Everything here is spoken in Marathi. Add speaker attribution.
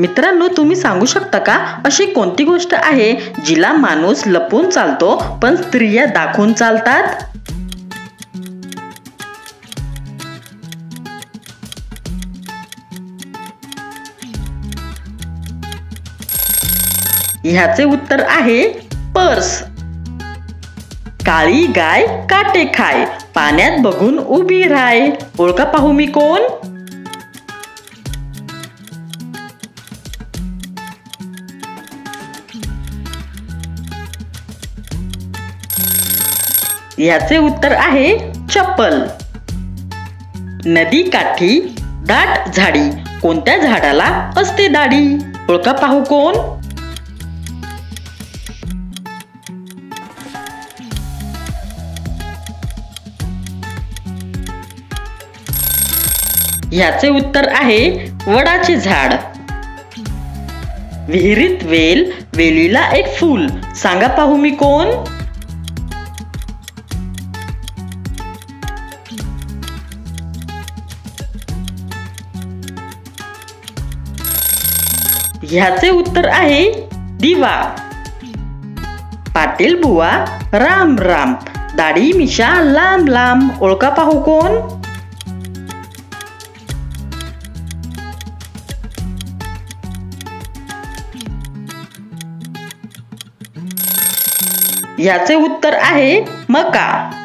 Speaker 1: मित्रांनो, तुम्ही सांगू शकता का अशी कोणती गोष्ट आहे जिला माणूस लपून चालतो पण स्त्रिया दाखवून चालतात? ह्याचे उत्तर आहे पर्स. काळी गाय काटे खाय, पाण्यात बघून उभी राय. ओळखा पाहू मी कोण? याचे उत्तर आहे चप्पल. नदी काठी दाट झाडी, कोणत्या झाडाला असते दाढी? ओळखा पाहू कोण? याचे उत्तर आहे वडाचे झाड. विहिरीत वेल, वेलीला एक फूल, सांगा पाहू मी कोण? ह्याचे उत्तर आहे दिवा. पाटील बुवा राम राम, दाढी मिशा लांब लांब. ओळखा पाहू कोण? याचे उत्तर आहे मका.